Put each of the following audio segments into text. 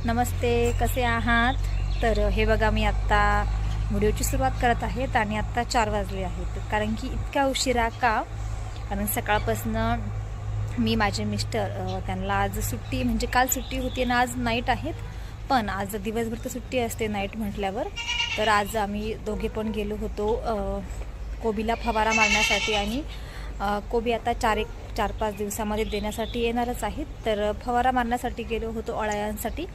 नमस्ते, कसे आहात? तर हे बघा, मी आत्ता व्हिडिओची सुरुवात करत आहेत आणि आत्ता 4 वाजले आहेत. कारण की इतक्या उशिरा का? कारण सकाळपासून मी माझे मिस्टर त्यांना आज सुट्टी, म्हणजे काल सुट्टी होती आणि आज नाईट आहेत, पण आज दिवसभर तर सुट्टी असते नाईट म्हटल्यावर. तर आज आम्ही दोघे पण गेलो होतो कोबीला फवारा मारण्यासाठी आणि कोबी आता 4-5 दिवसामध्ये देण्यासाठी येणारच आहेत. तर फवारा मारण्यासाठी गेलो होतो अळ्यांसाठी.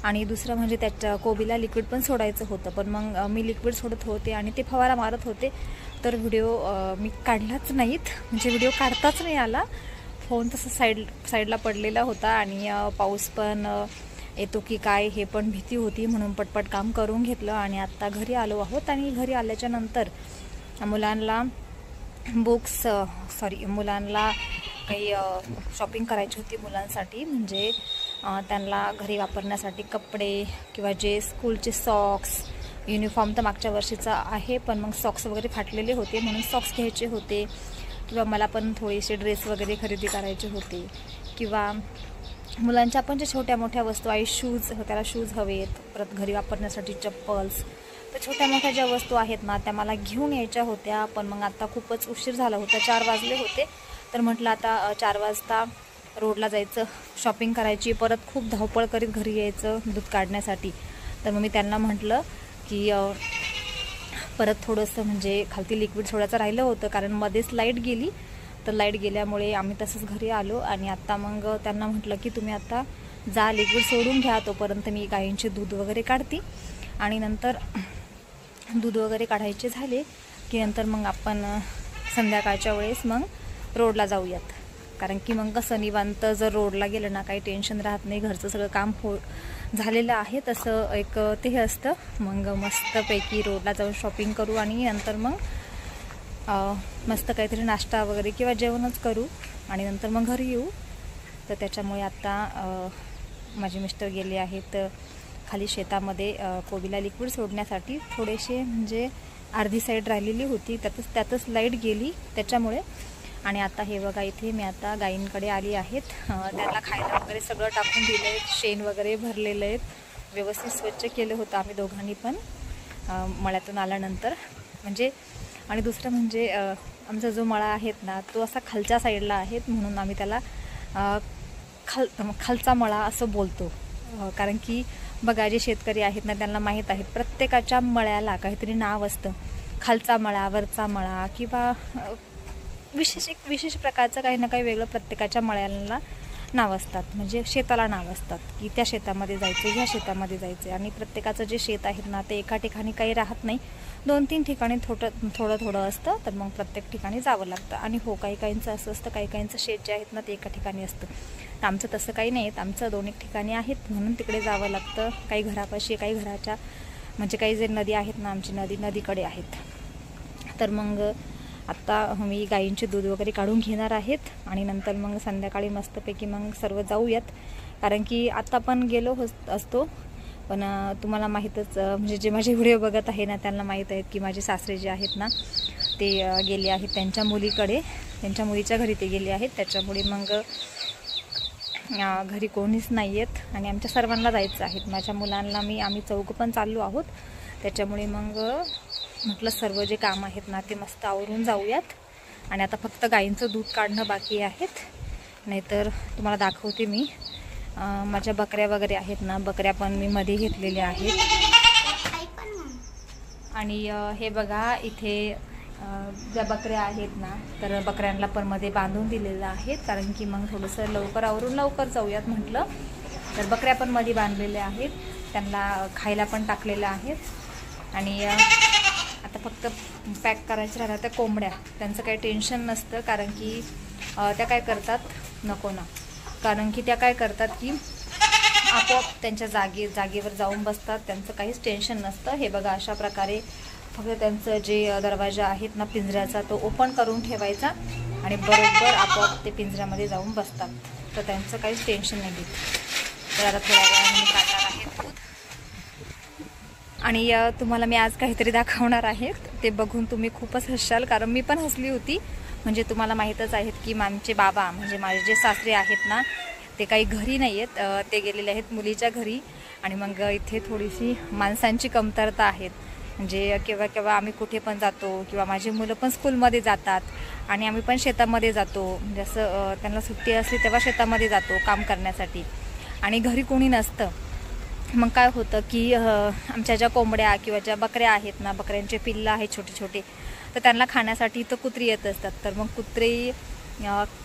आणि दुसरं म्हणजे त्याच्या कोबीला लिक्विड पण सोडायचं होतं, पण मग मी लिक्विड सोडत होते आणि ते फवारा मारत होते. तर व्हिडिओ मी काढलाच नाहीत, म्हणजे व्हिडिओ काढताच नाही आला. फोन तसं साईडला पडलेला होता आणि पाऊस पण येतो की काय हे पण भीती होती, म्हणून पटपट काम करून घेतलं आणि आत्ता घरी आलो आहोत. आणि घरी आल्याच्या नंतर मुलांना मुलांना काही शॉपिंग करायची होती मुलांसाठी, म्हणजे त्यांना घरी वापरण्यासाठी कपडे किंवा जे स्कूलचे सॉक्स, युनिफॉर्म तर मागच्या वर्षीचा आहे, पण मग सॉक्स वगैरे फाटलेले होते म्हणून सॉक्स घ्यायचे होते. किंवा मला पण थोडेसे ड्रेस वगैरे खरेदी करायचे होते. किंवा मुलांच्या पण जे छोट्या मोठ्या वस्तू आहे, त्याला शूज हवेत, परत घरी वापरण्यासाठी चप्पल्स, तर छोट्या मोठ्या ज्या वस्तू आहेत ना त्या मला घेऊन यायच्या होत्या. पण मग आता खूपच उशीर झाला होता, 4 वाजले होते. तर म्हटलं आता 4 वाजता रोडला जायचं, शॉपिंग करायची, परत खूप धावपळ करीत घरी यायचं दूध काढण्यासाठी. तर मग मी त्यांना म्हटलं की परत थोडंसं म्हणजे खालती लिक्विड सोडायचं राहिलं होतं, कारण मध्येच लाईट गेली. तर लाईट गेल्यामुळे आम्ही तसंच घरी आलो. आणि आत्ता मग त्यांना म्हटलं की तुम्ही आता जा, लिक्विड सोडून घ्या, तोपर्यंत मी गाईंचे दूध वगैरे काढते. आणि नंतर दूध वगैरे काढायचे झाले की नंतर मग आपण संध्याकाळच्या वेळेस मग रोडला जाऊयात. कारण की मग कसं निवांत जर रोडला गेलं ना, काही टेन्शन राहत नाही, घरचं सगळं काम झालेलं आहे, तसं एक ते असतं. मग मस्तपैकी रोडला जाऊन शॉपिंग करू आणि नंतर मग मस्त काहीतरी नाश्ता वगैरे किंवा जेवणच करू आणि नंतर मग घरी येऊ. तर त्याच्यामुळे आत्ता माझे मिस्टर गेले आहेत खाली शेतामध्ये कोबीला लिक्विड सोडण्यासाठी. थोडेसे म्हणजे अर्धी साईड राहिलेली होती, त्यातच लाईट गेली त्याच्यामुळे. आणि आता हे बघा, इथे मी आता गायींकडे आली आहेत. त्यांना खायला वगैरे सगळं टाकून दिलं आहे, शेण वगैरे भरलेलं आहे, व्यवस्थित स्वच्छ केलं होतं आम्ही दोघांनी पण मळ्यातून आल्यानंतर. म्हणजे आणि दुसरं म्हणजे आमचा जो मळा आहेत ना तो असा खालच्या साईडला आहेत, म्हणून आम्ही त्याला खालचा मळा असं बोलतो. कारण की बघा, जे शेतकरी आहेत ना त्यांना माहीत आहे प्रत्येकाच्या मळ्याला काहीतरी नाव असतं. खालचा मळा, वरचा मळा, किंवा विशेष प्रकारचं काही ना काही वेगळं प्रत्येकाच्या मळ्याला नाव असतात, म्हणजे शेताला नाव असतात की त्या शेतामध्ये जायचे, ह्या शेतामध्ये जायचे. आणि प्रत्येकाचं जे शेत आहेत ना ते एका ठिकाणी काही राहत नाही, 2-3 ठिकाणी थोडं असतं. तर मग प्रत्येक ठिकाणी जावं लागतं. आणि हो, काही काहींचं असं असतं, काही काहींचं शेत जे आहेत ना ते एका ठिकाणी असतं. तर आमचं तसं काही नाही, आमचं 2-1 ठिकाणी आहेत, म्हणून तिकडे जावं लागतं. काही घरापाशी, काही घराच्या म्हणजे काही जे नदी आहेत ना, आमची नदीकडे आहेत. तर मग आत्ता मी गाईंचे दूध वगैरे काढून घेणार आहेत आणि नंतर मग संध्याकाळी मस्तपैकी मग सर्व जाऊयात. कारण की आत्ता पण गेलो असतो, पण तुम्हाला माहीतच, म्हणजे जे माझे व्हिडिओ बघत आहे ना त्यांना माहीत आहेत की माझे सासरे जे आहेत ना ते गेले आहेत त्यांच्या मुलीकडे, त्यांच्या मुलीच्या घरी ते गेले आहेत. त्याच्यामुळे मग घरी कोणीच नाही आहेत आणि आमच्या सर्वांना जायचं आहे. माझ्या मुलांना आम्ही चौघं पण चाललो आहोत. त्याच्यामुळे मग म्हटलं सर्व जे काम आहेत ना ते मस्त आवरून जाऊयात. आणि आता फक्त गाईंचं दूध काढणं बाकी आहेत, नाहीतर तुम्हाला दाखवते मी. माझ्या बकऱ्या वगैरे आहेत ना, बकऱ्या पण मी मध्ये घेतलेल्या आहेत. आणि हे बघा, इथे ज्या बकऱ्या आहेत ना तर बकऱ्यांना पण मध्ये बांधून दिलेलं आहेत, कारण की मग थोडंसं लवकर आवरून लवकर जाऊयात म्हटलं. तर बकऱ्या पण मध्ये बांधलेल्या आहेत, त्यांना खायला पण टाकलेलं आहेत. आणि आता फक्त पॅक करायचं राहिलं त्या कोंबड्या, त्यांचं काही टेन्शन नसतं, कारण की त्या काय करतात, कारण की त्या काय करतात की आपोआप त्यांच्या जागेवर जाऊन बसतात, त्यांचं काहीच टेन्शन नसतं. हे बघा, अशा प्रकारे फक्त त्यांचं जे दरवाजा आहेत ना पिंजऱ्याचा तो ओपन करून ठेवायचा आणि बरोबर आपोआप ते पिंजऱ्यामध्ये जाऊन बसतात. तर त्यांचं काहीच टेन्शन नाही घेत. तर आता थोड्या वेळाने मी काढणार आहे दूध आणि तुम्हाला मी आज काहीतरी दाखवणार आहे, ते बघून तुम्ही खूपच हसाल, कारण मी पण हसली होती. म्हणजे तुम्हाला माहीतच आहेत की आमचे बाबा, म्हणजे माझे जे सासरे आहेत ना ते काही घरी नाही आहेत, ते गेलेले आहेत मुलीच्या घरी. आणि मग इथे थोडीशी माणसांची कमतरता आहेत. म्हणजे केव्हा केव्हा आम्ही कुठे पण जातो किंवा माझी मुलं पण स्कूलमध्ये जातात आणि आम्ही पण शेतामध्ये जातो. म्हणजे असं त्यांना सुट्टी असली तेव्हा शेतामध्ये जातो काम करण्यासाठी आणि घरी कोणी नसतं. मग काय होतं की आमच्या ज्या कोंबड्या किंवा ज्या बकऱ्या आहेत ना, बकऱ्यांचे पिल्लं आहेत छोटे छोटे, तर त्यांना खाण्यासाठी इथं कुत्री येत असतात. तर मग कुत्री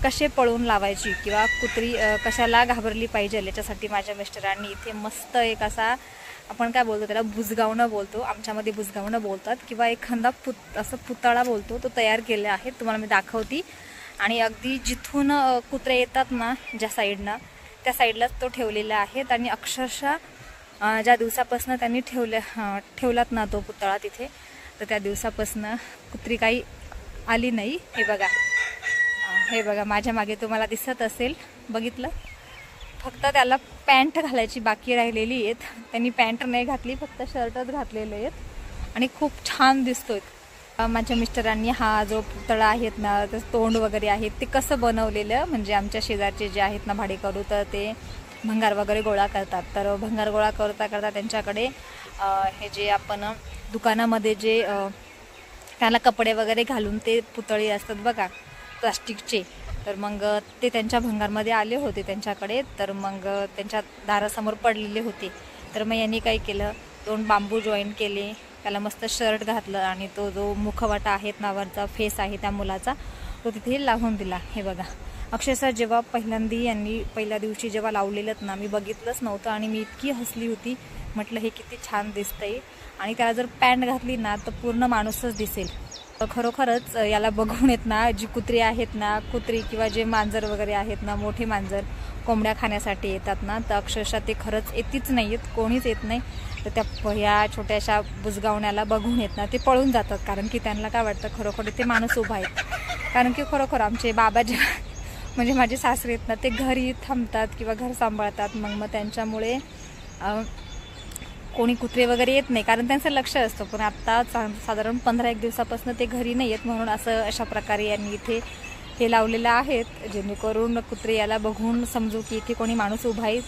कसे पळून लावायची किंवा कुत्री कशाला घाबरली पाहिजे याच्यासाठी माझ्या मिस्टरांनी इथे मस्त एक असा, आपण काय बोलतो त्याला, बुजगावणं बोलतो, आमच्यामध्ये बुजगावणं बोलतात, किंवा एखादा असं पुतळा बोलतो, तो तयार केले आहे. तुम्हाला मी दाखवते. आणि अगदी जिथून कुत्रे येतात ना, ज्या साईडनं, त्या साईडलाच तो ठेवलेला आहे. आणि अक्षरशः ज्या दिवसापासून त्यांनी ठेवलात ना तो पुतळा तिथे, तर त्या दिवसापासून कुत्री काही आली नाही. हे बघा माझ्या मागे तुम्हाला दिसत असेल, बघितलं. फक्त त्याला पॅन्ट घालायची बाकी राहिलेली आहेत. त्यांनी पॅन्ट नाही घातली, फक्त शर्टच घातलेले आहेत आणि खूप छान दिसतोय. माझ्या मिस्टरांनी हा जो पुतळा आहेत ना, त्याचं तोंड वगैरे आहेत ते कसं बनवलेलं, म्हणजे आमच्या शेजारचे जे आहेत ना भाडेकरू, तर ते भंगार वगैरे गोळा करतात. तर भंगार गोळा करता करता त्यांच्याकडे हे जे आपण दुकानामध्ये जे त्याला कपडे वगैरे घालून ते पुतळे असतात बघा, प्लास्टिकचे, तर मग ते त्यांच्या भंगारमध्ये आले होते त्यांच्याकडे. तर मग त्यांच्या दारासमोर पडलेले होते. तर मग यांनी काय केलं, 2 बांबू जॉईन केले, त्याला मस्त शर्ट घातलं आणि तो जो मुखवाटा आहे नावाचा फेस आहे त्या मुलाचा, तो तिथे लावून दिला. हे बघा, अक्षरशः जेव्हा पहिल्या दिवशी जेव्हा लावलेलं ना, मी बघितलंच नव्हतं आणि मी इतकी हसली होती. म्हटलं हे किती छान दिसतंय. आणि त्याला जर पॅन्ट घातली ना तर पूर्ण माणूसच दिसेल. खरोखरच याला बघून येत ना, जी कुत्री आहेत ना, कुत्री किंवा जे मांजर वगैरे आहेत ना, मोठे मांजर कोंबड्या खाण्यासाठी येतात ना, तर अक्षरशः ते खरंच येतीच नाही आहेत, कोणीच येत नाही. तर त्या ह्या छोट्याशा बुजगावण्याला बघून येत ना, ते पळून जातात. कारण की त्यांना काय वाटतं, खरोखर ते माणूस उभा आहेत. कारण की खरोखर आमचे बाबा जे म्हणजे माझे सासरे आहेत ना, ते घरी थांबतात किंवा घर सांभाळतात. मग त्यांच्यामुळे कोणी कुत्रे वगैरे येत नाही, कारण त्यांचं लक्ष असतं. पण आत्ता साधारण 15-1 दिवसापासून ते घरी नाही आहेत, म्हणून अशा प्रकारे यांनी इथे हे लावलेलं आहेत, जेणेकरून कुत्रे याला बघून समजू की इथे कोणी माणूस उभा आहे,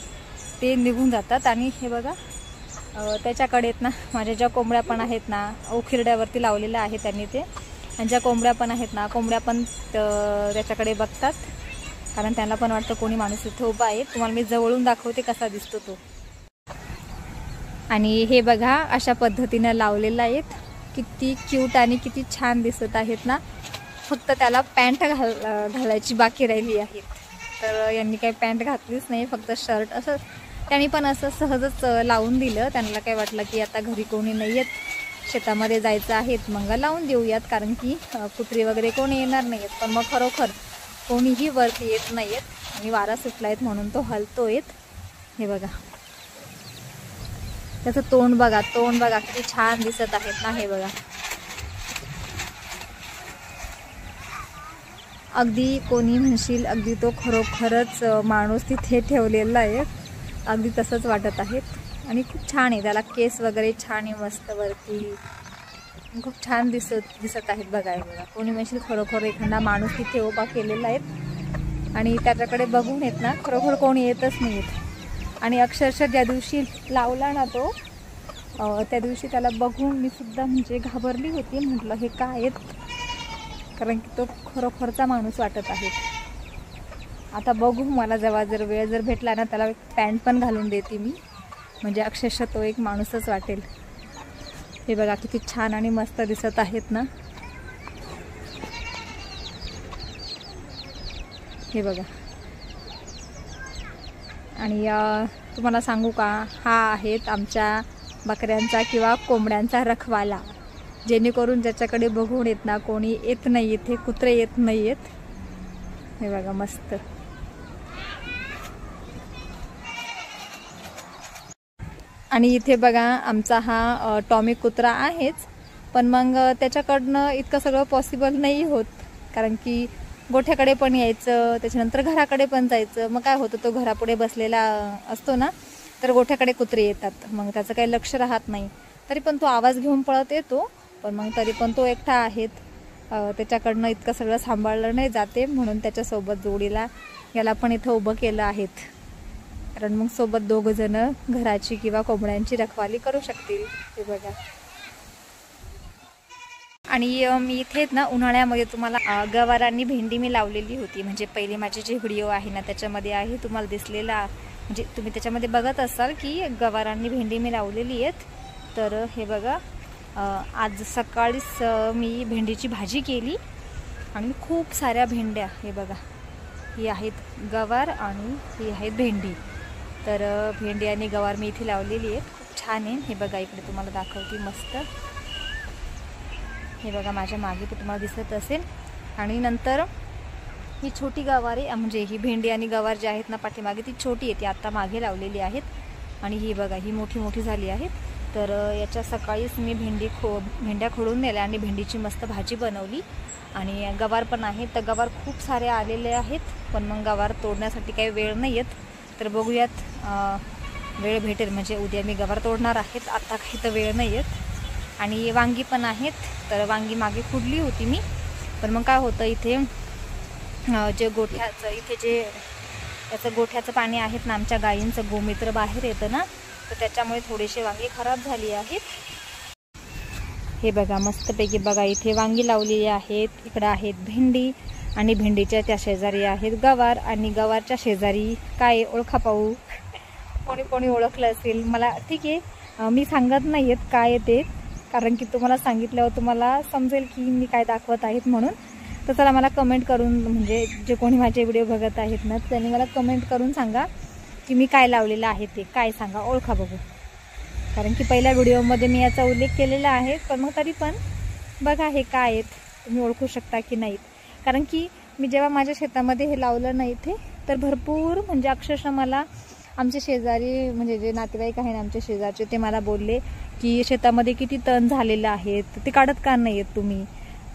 ते निघून जातात. आणि हे बघा त्याच्याकडे आहेत ना, माझ्या ज्या कोंबड्या पण आहेत ना, उखिरड्यावरती लावलेलं आहे त्यांनी ते, आणि ज्या कोंबड्या पण आहेत ना, कोंबड्या पण त्याच्याकडे बघतात, कारण त्यांना पण वाटतं कोणी माणूस इथे उभा आहे. तुम्हाला मी जवळून दाखवते कसा दिसतो तो. आणि हे बघा अशा पद्धतीने लावलेलं आहेत, किती क्यूट आणि किती छान दिसत आहेत ना. फक्त त्याला पॅन्ट घालायची बाकी राहिली आहेत. तर यांनी काही पॅन्ट घातलीच नाही, फक्त शर्ट असं त्यांनी पण असं सहजच लावून दिलं. त्यांना काय वाटलं की आता घरी कोणी नाही आहेत, शेतामध्ये जायचं आहेत, मग लावून देऊयात, कारण की कुत्री वगैरे कोणी येणार नाही आहेत. पण मग खरोखर कोणीही वरती येत नाही आहेत आणि वारा सुटला आहेत म्हणून तो हलतोय. हे बघा त्याचं तोंड बघा किती छान दिसत आहेत ना. हे बघा, अगदी कोणी म्हणशील अगदी तो खरोखरच माणूस तिथे ठेवलेला आहे, अगदी तसंच वाटत आहेत. आणि खूप छान आहे, त्याला केस वगैरे छान आहे, मस्त वरती खूप छान दिसत आहेत. बघा कोणी म्हणशील खरोखर एखादा माणूस तिथे उभा केलेला आहे आणि त्याच्याकडे बघून येत ना, खरोखर कोणी येतच नाही आहेत. आणि अक्षरशः ज्या दिवशी लावला ना तो, त्या दिवशी त्याला बघून मी सुद्धा म्हणजे घाबरली होती. म्हटलं हे काय आहेत, कारण की तो खरोखरचा माणूस वाटत आहे. आता बघू, मला जर वेळ भेटला ना, त्याला पॅन्ट पण घालून देते मी, म्हणजे अक्षरशः तो एक माणूसच वाटेल. हे बघा किती छान आणि मस्त दिसत आहेत ना. हे बघा, आणि तुम्हाला सांगू का, हा आहेत आमच्या बकऱ्यांचा किंवा कोंबड्यांचा रखवाला, जेणेकरून ज्याच्याकडे बघून येत ना कोणी येत नाही, इथे कुत्रे येत नाही आहेत. हे बघा मस्त. आणि इथे बघा आमचा हा टॉमी कुत्रा आहेच, पण मग त्याच्याकडनं इतकं सगळं पॉसिबल नाही होत, कारण की गोठ्याकडे पण यायचं, त्याच्यानंतर घराकडे पण जायचं. मग काय होतं, तो घरापुढे बसलेला असतो ना, तर गोठ्याकडे कुत्रे येतात, मग त्याचं काही लक्ष राहत नाही. तरी पण तो आवाज घेऊन पळत येतो, पण मग तरी पण तो एकटा आहेत, त्याच्याकडनं इतकं सगळं सांभाळलं नाही जाते, म्हणून त्याच्यासोबत जोडीला याला पण इथं उभं केलं आहेत. कारण मग सोबत 2 जण घराची किंवा कोंबड्यांची रखवाली करू शकतील. हे बघा. आणि मी इथेच ना उन्हाळ्यामध्ये तुम्हाला गवारांनी भेंडी मी लावलेली होती, म्हणजे पहिले माझे जे व्हिडिओ आहे ना त्याच्यामध्ये आहे, तुम्हाला दिसलेला, म्हणजे तुम्ही त्याच्यामध्ये बघत असाल की गवारांनी भेंडी मी लावलेली आहेत. तर हे बघा, आज सकाळीच मी भेंडीची भाजी केली आणि खूप साऱ्या भेंड्या, हे बघा, ही आहेत गवार आणि ही आहेत भेंडी. तर भेंडी आणि गवार मी इथे लावलेली आहेत, खूप छान आहे. हे बघा, इकडे तुम्हाला दाखवते मस्त. हे बघा माझ्या मागे ते तुम्हाला दिसत असेल. आणि नंतर ही छोटी गवार आहे, म्हणजे ही भेंडी आणि गवार जी आहेत ना पाठीमागे ती छोटी आहे, ती आत्ता मागे लावलेली आहेत. आणि ही बघा, ही मोठी मोठी झाली आहेत. तर याच्या सकाळीच मी भेंड्या खोडून नेल्या आणि भेंडीची मस्त भाजी बनवली. आणि गवार पण आहे, तर गवार खूप सारे आलेले आहेत, पण मग गवार तोडण्यासाठी काही वेळ नाही आहेत. तर बघूयात वेळ भेटेल म्हणजे उद्या मी गवार तोडणार आहेत, आता काही तर वेळ नाही आहेत. आणि वांगी पण आहेत, तर वांगी मागे खुडली होती मी, पण मग काय होतं इथे जे गोठ्याचं, इथे जे याचं गोठ्याचं पाणी आहेत ना, आमच्या गायींचं गोमूत्र बाहेर येतं ना, तर त्याच्यामुळे थोडेसे वांगी खराब झाली आहेत. हे बघा मस्तपैकी बघा, इथे वांगी लावलेली आहेत, इकडं आहेत भेंडी आणि भेंडीच्या त्या शेजारी आहेत गवार आणि गवारच्या शेजारी काय ओळखा पाहू, कोणी ओळखलं असेल मला, ठीक आहे, मी सांगत नाही आहेत काय ते, कारण की तुम्हाला सांगितल्यावर तुम्हाला समजेल की मी काय दाखवत आहेत म्हणून. तर चला मला कमेंट करून, म्हणजे जे कोणी माझे व्हिडिओ बघत आहेत ना त्यांनी मला कमेंट करून सांगा की मी काय लावलेलं आहे ते, काय सांगा, ओळखा बघू. कारण की पहिल्या व्हिडिओमध्ये मी याचा उल्लेख केलेला आहे, पण मग तरी पण बघा हे काय आहेत, तुम्ही ओळखू शकता की नाहीत. कारण की मी जेव्हा माझ्या शेतामध्ये हे लावलं नाही ते, तर भरपूर म्हणजे अक्षरशः मला आमचे शेजारी, म्हणजे जे नातेवाईक आहे ना आमच्या शेजारचे, ते मला बोलले की शेतामध्ये किती तण झालेलं आहे, ते काढत का नाही आहेत तुम्ही.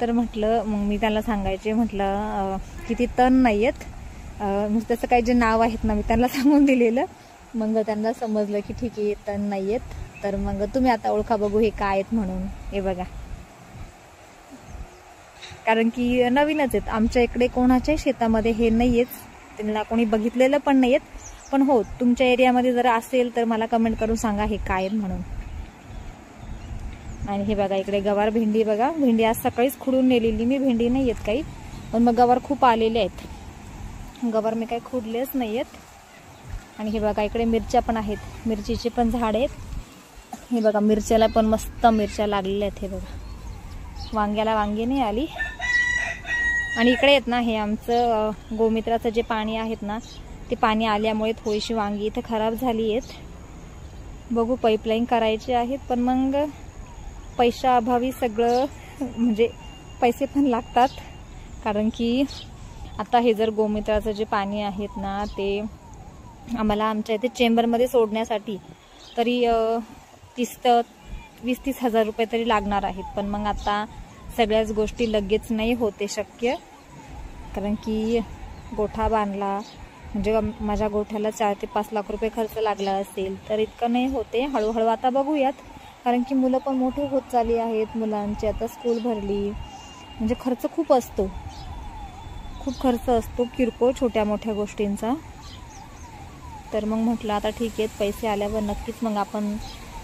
तर म्हटलं, मग मी त्यांना सांगायचे, म्हटलं किती तण नाही आहेत, त्याचं काही जे नाव आहेत ना मी त्यांना सांगून दिलेलं. मग त्यांना समजलं की ठीक आहे तण नाही आहेत, तर मग तुम्ही आता ओळखा बघू हे काय आहेत म्हणून. हे बघा, कारण की नवीनच आहेत आमच्या इकडे, कोणाच्याही शेतामध्ये हे नाही आहेत, त्यांना कोणी बघितलेलं पण नाही आहेत. पण हो, तुमच्या एरियामध्ये जर असेल तर मला कमेंट करून सांगा हे काय आहेत म्हणून. आणि हे बघा इकडे गवार भेंडी, बघा भेंडी आज सकाळीच खुडून नेलेली मी, भेंडी नाही आहेत काही, पण मग गवार खूप आलेले आहेत, गवार मी काही खुडलेच नाही आहेत. आणि हे बघा इकडे मिरच्या पण आहेत, मिरचीचे पण झाड आहेत. हे बघा मिरच्याला पण मस्त मिरच्या लागलेल्या आहेत. हे बघा, वांग्याला वांगी नाही आली. आणि इकडे आहेत ना, हे आमचं गोमूत्राचं जे पाणी आहेत ना, ते पाणी आल्यामुळे थोडीशी वांगी इथे खराब झाली आहेत. बघू, पाईपलाईन करायची आहेत, पण मग पैशाअभावी सगळं, म्हणजे पैसे पण लागतात. कारण की आता हे जर गोमूत्राचं जे पाणी आहेत ना, ते आम्हाला आमच्या इथे चेंबरमध्ये सोडण्यासाठी तरी 20-30 हजार रुपये तरी लागणार आहेत. पण मग आता सगळ्याच गोष्टी लगेच नाही होते शक्य, कारण की गोठा बांधला म्हणजे माझ्या गोठ्याला 4 ते 5 लाख रुपये खर्च लागला असेल, तर इतकं नाही होते. हळूहळू आता बघूयात, कारण की मुलं पण मोठे होत चालली आहेत, मुलांची आता स्कूल भरली, म्हणजे खर्च खूप असतो, खूप खर्च असतो किरकोळ छोट्या मोठ्या गोष्टींचा. तर मग म्हटलं आता ठीक आहे, पैसे आल्यावर नक्कीच मग आपण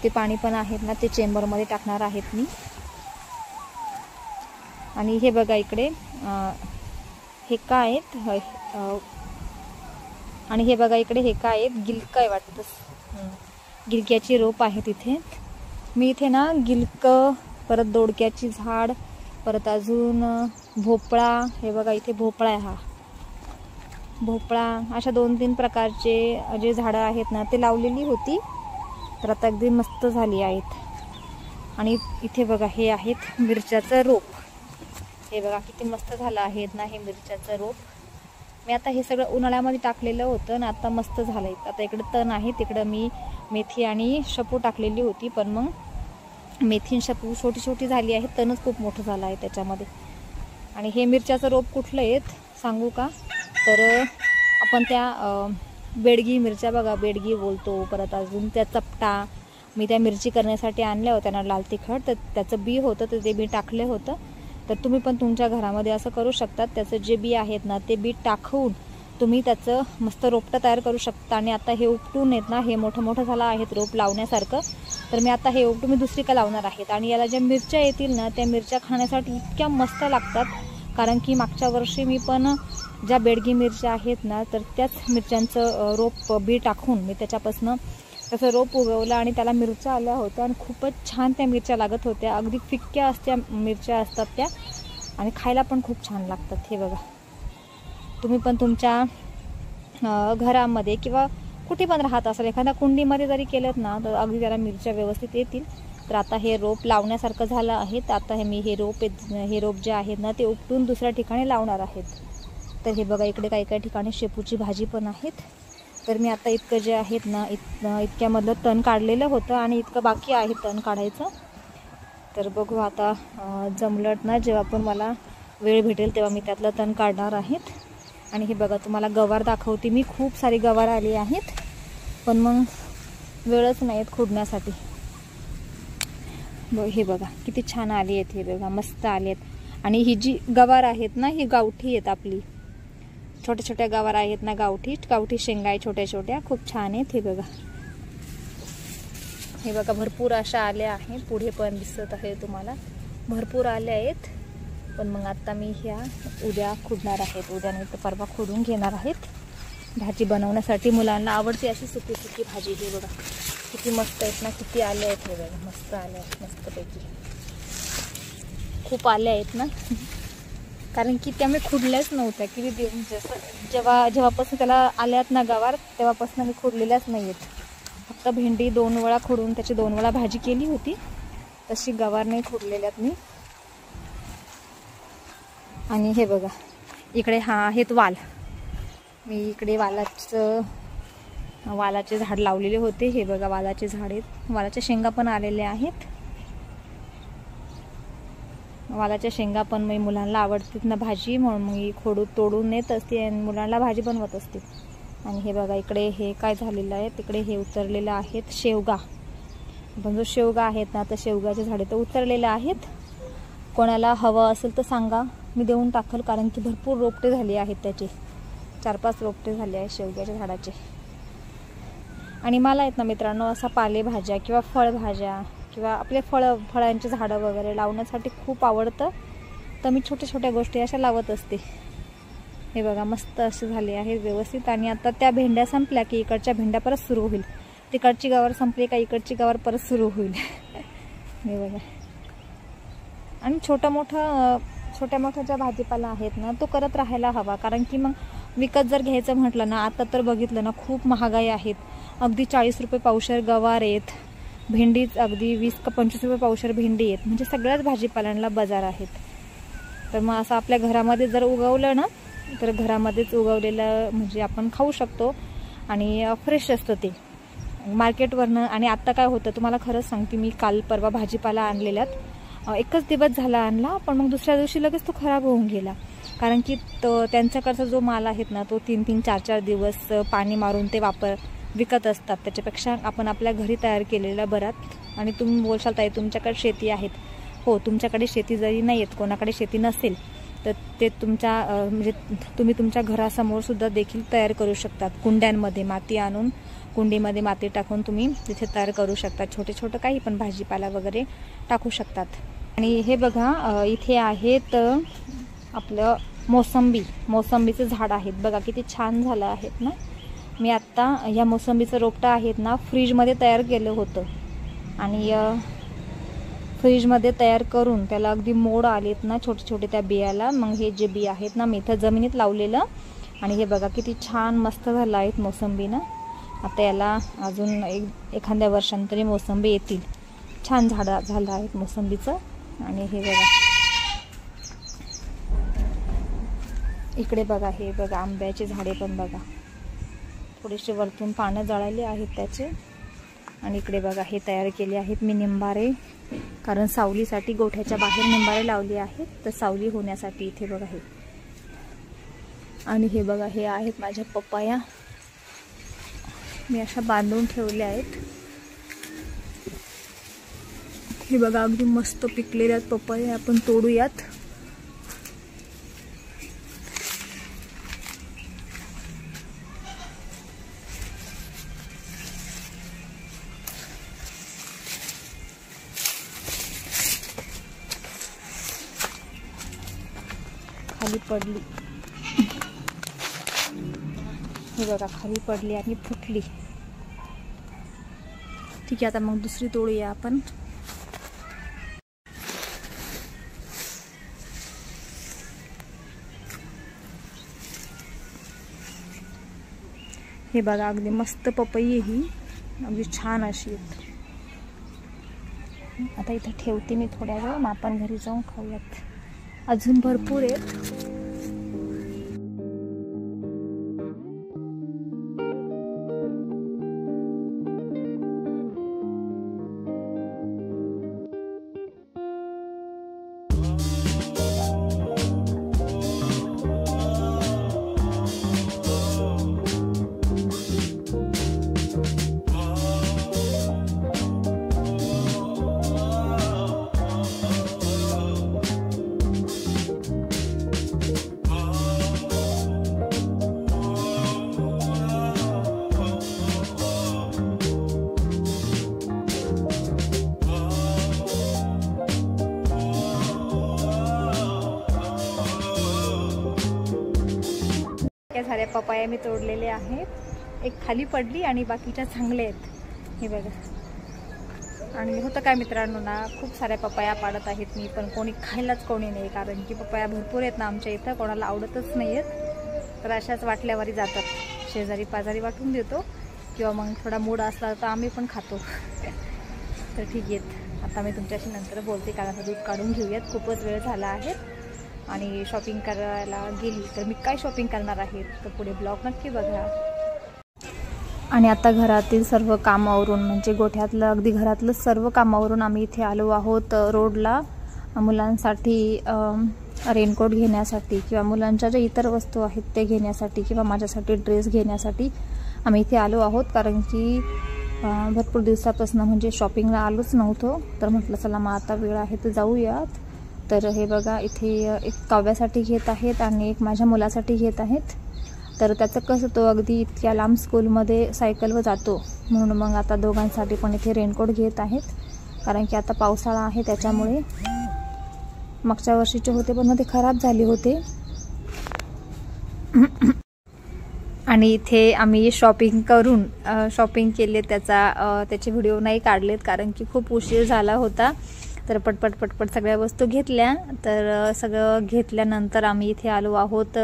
ते पाणी पण आहेत ना ते चेंबरमध्ये टाकणार आहेत मी. आणि हे बघा इकडे हे काय आहेत, आणि हे बघा इकडे हे काय आहेत, गिलक आहे वाटतं, गिलक्याची रोप आहे तिथे. मी इथे ना गिलक, परत दोडक्याची झाड, परत अजून भोपळा, हे बघा इथे भोपळा आहे, हा भोपळा, अशा 2-3 प्रकारचे जे झाडं आहेत ना ते लावलेली होती, तर आता अगदी मस्त झाली आहेत. आणि इथे बघा हे आहेत मिरच्याचं रोप, हे बघा किती मस्त झालं आहेत ना हे मिरच्याचं रोप. मी आता हे सगळं उन्हाळ्यामध्ये टाकलेलं होतं ना, आता मस्त झालं आहे. आता इकडे तण आहे, तिकडं मी मेथी आणि शेपू टाकलेली होती, पण मग मेथी आणि शेपू छोटी छोटी झाली आहे, तणच खूप मोठं झालं आहे त्याच्यामध्ये. आणि हे मिरच्याचं रोप कुठलं आहेत सांगू का, तर आपण त्या बेडगी मिरच्या, बघा बेडगी बोलतो, परत अजून त्या चपटा, मी त्या मिरची करण्यासाठी आणल्या होत्या ना लाल तिखट, तर त्याचं बी होतं, तर ते बी टाकलं होतं. तर तुम्ही पण तुमच्या घरामध्ये असं करू शकतात, त्याचं जे बी आहेत ना ते बी टाकून तुम्ही त्याचं मस्त रोपटं तयार करू शकता। आणि आता हे उपटून येत ना, हे मोठं मोठं झालं आहेत रोप लावण्यासारखं, तर मी आता हे उपटून मी दुसरीकडे लावणार आहेत। आणि याला ज्या मिरच्या येतील ना, त्या मिरच्या खाण्यासाठी इतक्या मस्त लागतात, कारण की मागच्या वर्षी मी पण ज्या बेडगी मिरच्या आहेत ना, तर त्याच मिरच्यांचं रोप बी टाकून मी त्याच्यापासून त्याचं रोप उगवलं आणि त्याला मिरच्या आल्या होत्या आणि खूपच छान त्या मिरच्या लागत होत्या। अगदी फिक्क्या मिरच्या असतात त्या आणि खायला पण खूप छान लागतात। हे बघा, तुम्ही पण तुमच्या घरामध्ये किंवा कुठे पण राहत असाल, एखाद्या कुंडीमध्ये जरी केलं ना, तर अगदी त्याला मिरच्या व्यवस्थित येतील। तर आता हे रोप लावण्यासारखं झालं आहे, तर आता मी हे रोप जे आहेत ना, ते उपटून दुसऱ्या ठिकाणी लावणार आहेत। तर हे बघा, इकडे काही ठिकाणी शेपूची भाजी पण आहेत। तर मी आता इतकं जे आहेत ना, इतक्यामधलं तण काढलेलं होतं आणि इतकं बाकी आहे तण काढायचं। तर बघू आता जमलट ना, जेव्हा पण मला वेळ भेटेल तेव्हा मी त्यातलं तण काढणार आहेत। आणि हे बघा, तुम्हाला गवार दाखवते मी, खूप सारी गवार आली आहेत, पण मग वेळच नाही आहेत खुडण्यासाठी। हे बघा किती छान आली आहेत, हे बघा मस्त आली आहेत। आणि ही जी गवार आहेत ना, ही गावठी आहेत आपली, छोट्या छोट्या गवार आहेत ना, गावठी शेंगा आहे छोट्या छोट्या, खूप छान आहेत। हे बघा भरपूर अशा आल्या आहेत, पुढे पण दिसत आहे तुम्हाला भरपूर आल्या आहेत। पण मग आता मी ह्या उद्या खुडणार आहेत, उद्या नाही तर परवा खुडून घेणार आहेत भाजी बनवण्यासाठी। मुलांना आवडते अशी सुकी सुकी भाजी। हे बघा किती मस्त आहेत ना, किती आले आहेत, हे बघा मस्त आले आहेत, मस्तपैकी खूप आले आहेत ना, कारण की त्या मी खुडल्याच नव्हत्या किती दिवस, जेव्हापासून त्याला आल्यात ना गवार, तेव्हापासून मी खुडलेल्याच नाही आहेत। फक्त भेंडी 2 वेळा खुडून त्याची 2 वेळा भाजी केली होती, तशी गवार नाही खुडलेल्यात मी। आणि हे बघा इकडे आहेत वाल, मी इकडे वालाचे झाड लावलेले होते। हे बघा वालाचे झाड आहेत, वालाच्या शेंगा पण आलेल्या आहेत। वालाच्या शेंगा पण मी मुलांना आवडतात ना भाजी, म्हणून मी तोडून नेत असते आणि मुलांना भाजी बनवत असते। आणि हे बघा इकडे हे काय झालेलं आहे, तिकडे हे उतरलेलं आहेत शेवगा, पण जो शेवगा आहेत ना, तर शेवगाचे झाडे तर उतरलेले आहेत। कोणाला हवं असेल तर सांगा, मी देऊन टाकल, कारण की भरपूर रोपटे झाले आहेत त्याचे, 4-5 रोपटे झाले आहेत शेवग्याच्या झाडाचे। आणि मला आहेत ना मित्रांनो, असा पालेभाज्या किंवा फळभाज्या किंवा आपले फळांची झाडं वगैरे लावण्यासाठी खूप आवडतं, तर मी छोट्या छोट्या गोष्टी अशा लावत असते। हे बघा मस्त असे झाले आहे व्यवस्थित। आणि आता त्या भेंड्या संपल्या की इकडच्या भेंड्या परत सुरू होईल, तिकडची गवार संपली का इकडची गवार परत सुरू होईल। हे बघा, आणि छोट्या मोठ्या ज्या भाजीपाला आहेत ना, तो करत राहायला हवा, कारण की मग विकत जर घ्यायचं म्हटलं ना, आता तर बघितलं ना खूप महागाई आहेत, अगदी 40 रुपये पावशेर गवार आहेत, भेंडीच अगदी 20 का 25 रुपये पावशेर भेंडी आहेत, म्हणजे सगळ्याच भाजीपाल्यांना बाजार आहेत। तर मग असं आपल्या घरामध्ये जर उगवलं ना, तर घरामध्येच उगवलेलं म्हणजे आपण खाऊ शकतो आणि फ्रेश असतं ते मार्केटवरनं। आणि आता काय होतं तुम्हाला खरंच सांगते, मी काल परवा भाजीपाला आणलेल्यात, एकच दिवस झाला आणला, पण मग दुसऱ्या दिवशी लगेच तो खराब होऊन गेला, कारण की त्यांच्याकडचा जो माल आहेत ना, तो 3-3, 4-4 दिवस पाणी मारून ते विकत असतात। त्याच्यापेक्षा आपण आपल्या घरी तयार केलेला बरात। आणि तुम्ही बोलशाल ताई तुमच्याकडे शेती आहेत, हो तुमच्याकडे शेती जरी नाही आहेत, कोणाकडे शेती नसेल तर ते म्हणजे तुम्ही तुमच्या घरासमोर सुद्धा देखील तयार करू शकतात। कुंड्यांमध्ये माती आणून, कुंडीमध्ये माती टाकून तुम्ही तिथे तयार करू शकता, छोटे छोटे काही पण भाजीपाला वगैरे टाकू शकतात। आणि हे बघा इथे आहेत आपलं मोसंबीचं झाड आहेत, बघा किती छान झालं आहेत ना। मी आत्ता या मोसंबीचं रोपटं आहेत ना फ्रीजमध्ये तयार केलं होतं, आणि फ्रीजमध्ये तयार करून त्याला अगदी मोड आलेत ना छोटे छोटे त्या बियाला, मग हे जे बी आहेत ना मी इथं जमिनीत लावलेलं, आणि हे बघा किती छान मस्त झालं आहेत मोसंबी ना। आता याला अजून एखाद्या वर्षांतरी मोसंबी येतील, छान झालं आहेत मोसंबीचं। आणि हे बघा इकडे बघा, हे बघा आंब्याचे झाडे पण बघा, थोडेसे वरतून पानं जळाले आहेत त्याचे। आणि इकडे बघा हे तयार केले आहेत मी निंबारे, कारण सावलीसाठी गोठ्याच्या बाहेर निंबारे लावले आहेत, तर सावली होण्यासाठी इथे बघा हे। आणि हे बघा हे आहेत माझ्या पपया, मी अशा बांधून ठेवल्या आहेत। हे बघा अगदी मस्त पिकलेले आहेत पपया, आपण तोडूयात। खाली पडली, हे बघा खाली पडली आणि फुटली. ठीक आहे, आता मग दुसरी तोडूया आपण. हे बघा अगदी मस्त पपई आहे ही, अगदी छान अशी आहेत. आता इथे ठेवते मी थोड्या वेळ, मग आपण घरी जाऊन खाऊयात. अजून भरपूर आहेत. साऱ्या पपाया मी तोडलेले आहेत. एक खाली पडली आणि बाकीच्या चांगले आहेत, हे बघा. आणि होतं काय मित्रांनो ना, खूप साऱ्या पपाया पाडत आहेत मी, पण कोणी खायलाच कोणी नाही, कारण की पपाया भरपूर आहेत ना आमच्या इथं, कोणाला आवडतच नाही आहेत. तर अशाच वाटल्यावरी जातात, शेजारी पाजारी वाटून देतो, किंवा मग थोडा मूड असला तर आम्ही पण खातो. तर ठीक आहेत, आता मी तुमच्याशी नंतर बोलते, कारण आता दूध काढून घेऊयात, खूपच वेळ झाला आहे. आणि शॉपिंग करायला गेली तर मी काय शॉपिंग करणार आहे तर पुढे ब्लॉग नक्की बघा. आणि आता घरातील सर्व कामावरून, म्हणजे गोठ्यातलं अगदी घरातलं सर्व कामावरून आम्ही इथे आलो आहोत रोडला, मुलांसाठी रेनकोट घेण्यासाठी, किंवा मुलांच्या ज्या इतर वस्तू आहेत ते घेण्यासाठी, किंवा माझ्यासाठी ड्रेस घेण्यासाठी आम्ही इथे आलो आहोत. कारण की भरपूर दिवसापासून म्हणजे शॉपिंगला आलोच नव्हतो, तर म्हटलं चला मग आता वेळ आहे तर जाऊयात. तर हे बघा इथे एक काव्यासाठी घेत आहेत आणि एक माझ्या मुलासाठी घेत आहेत. तर त्याचं कसं, तो अगदी इतक्या लांब स्कूलमध्ये सायकलवर जातो, म्हणून मग आता दोघांसाठी पण इथे रेनकोट घेत आहेत. कारण की आता पावसाळा आहे त्याच्यामुळे. मागच्या वर्षीचे होते पण ते खराब झाले होते. आणि इथे आम्ही शॉपिंग केले, त्याचे व्हिडिओ नाही काढलेत, कारण की खूप उशीर झाला होता. तर पटपट सगळ्या वस्तू घेतल्या. तर सगळं घेतल्यानंतर आम्ही इथे आलो आहोत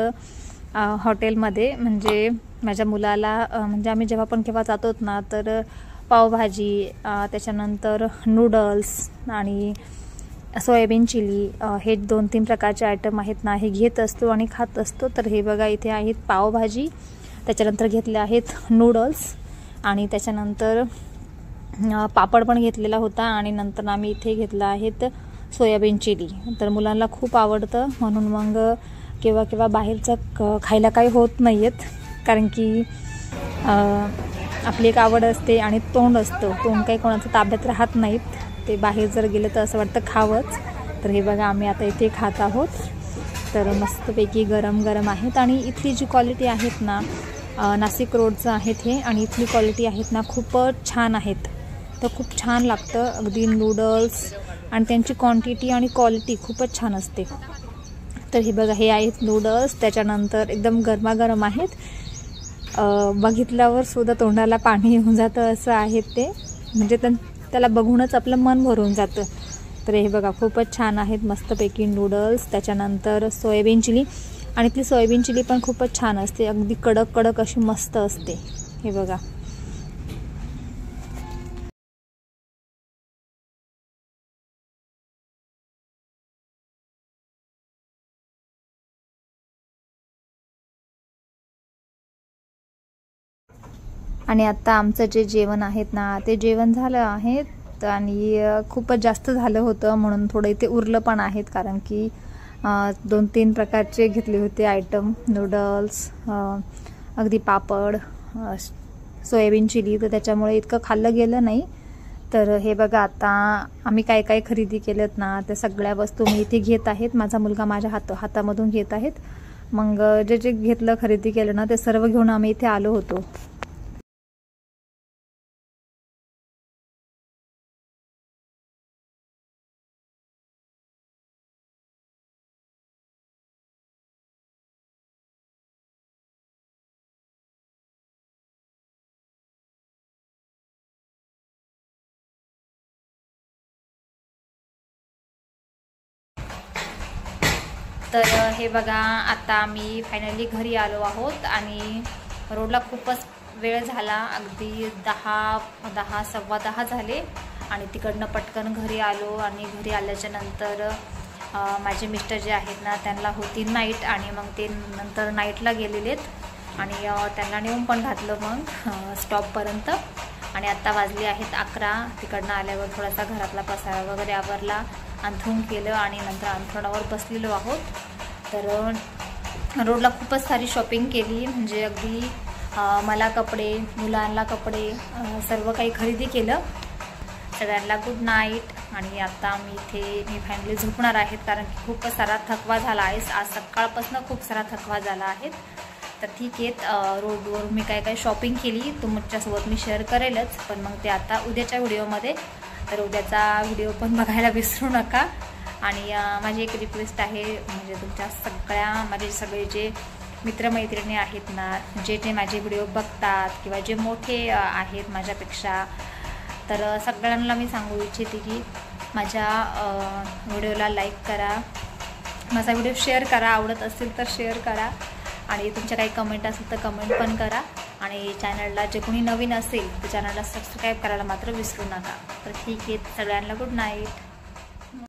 हॉटेलमध्ये. म्हणजे माझ्या मुलाला, म्हणजे आम्ही जेव्हा पण केव्हा जातो ना, तर पावभाजी, त्याच्यानंतर नूडल्स आणि सोयाबीन चिली, हे 2-3 प्रकारचे आयटम आहेत ना, हे घेत असतो आणि खात असतो. तर हे बघा इथे आहेत पावभाजी, त्याच्यानंतर घेतले आहेत नूडल्स, आणि त्याच्यानंतर पापड पण घेतलेला होता, आणि नंतर आम्ही इथे घेतला आहेत सोयाबीन चिली. तर मुलांना खूप आवडतं, म्हणून मग केव्हा बाहेरचं खायला काही होत नाही आहेत, कारण की आपली एक आवड असते आणि तोंड असतं, तोंड काही कोणाचं ताब्यात राहत नाहीत. ते बाहेर जर गेलं तर असं वाटतं खावंच. तर हे बघा आम्ही आता इथे खात आहोत. तर मस्तपैकी गरम गरम आहेत. आणि इथली जी क्वालिटी आहेत ना, नाशिक रोडचं आहेत हे, आणि इथली क्वालिटी आहेत ना खूपच छान आहेत. तर खूप छान लागतं अगदी नूडल्स, आणि त्यांची क्वांटिटी आणि क्वालिटी खूपच छान असते. तर हे बघा हे आहेत नूडल्स, त्याच्यानंतर एकदम गरमागरम आहेत. बघितल्यावर सुद्धा तोंडाला पाणी येऊन जातं असं आहेत ते, म्हणजे त्याला बघूनच आपलं मन भरून जातं. तर हे बघा खूपच छान आहेत मस्तपैकी नूडल्स. त्याच्यानंतर सोयाबीन चिली, आणि ती सोयाबीन चिली पण खूपच छान असते, अगदी कडक अशी मस्त असते. हे बघा आणि आता आमचं जे जेवण आहेत ना, ते जेवण झालं आहे. आणि खूपच जास्त झालं होतं, म्हणून थोडं इथे उरलं पण आहेत. कारण की 2-3 प्रकारचे घेतले होते आयटम, नूडल्स, अगदी पापड, सोयाबीन चिली, तर त्याच्यामुळे इतकं खाल्लं गेलं नाही. तर हे बघा आता आम्ही काय काय खरेदी केलेत ना, त्या सगळ्या वस्तू मी इथे घेत आहेत. माझा मुलगा माझ्या हातामधून घेत आहेत. मग जे घेतलं, खरेदी केलं ना, ते सर्व घेऊन आम्ही इथे आलो होतो. तर हे बघा, आता आम्ही फायनली घरी आलो आहोत आणि रोडला खूपच वेळ झाला, अगदी 10 झाले आणि तिकडनं पटकन घरी आलो. आणि घरी आल्याच्या नंतर माझे मिस्टर जे आहेत ना, त्यांना होती नाईट आणि मग ते नंतर नाईटला गेलेलेत आणि त्यांना नेऊन पण घातलं मग स्टॉपपर्यंत. आणि आत्ता वाजले आहेत 11. तिकडनं आल्यावर थोडासा घरातला पसारा वगैरे आवरला, अंथरूण केलं आणि नंतर अंथरुणावर बसलेलो आहोत. तर रोडला खूपच सारी शॉपिंग केली, म्हणजे अगदी मला कपडे, मुलांना कपडे, सर्व काही खरेदी केलं. सगळ्यांना गुड नाईट. आणि आता मी फॅमिली झोपणार आहेत, कारण की खूपच सारा थकवा झाला आहे. आज सकाळपासून खूप सारा थकवा झाला आहे. तर ठीक आहे, रोडवर मी काय शॉपिंग केली तुमच्यासोबत मी शेअर करेलच, पण मग ते आता उद्याच्या व्हिडिओमध्ये. तर उद्याचा व्हिडिओ पण बघायला विसरू नका. आणि माझी एक रिक्वेस्ट आहे, म्हणजे तुमच्या माझे सगळे जे मित्रमैत्रिणी आहेत ना, जे माझे व्हिडिओ बघतात किंवा जे मोठे आहेत माझ्यापेक्षा, तर सगळ्यांना मी सांगू इच्छिते की माझ्या व्हिडिओला लाईक करा, माझा व्हिडिओ शेअर करा, आवडत असेल तर शेअर करा. आणि तुमच्या काही कमेंट असेल तर कमेंट पण करा. आणि चॅनलला जे कोणी नवीन असेल तर चॅनलला सबस्क्राईब करायला मात्र विसरू नका. तर ठीक आहे, सगळ्यांना गुड नाईट.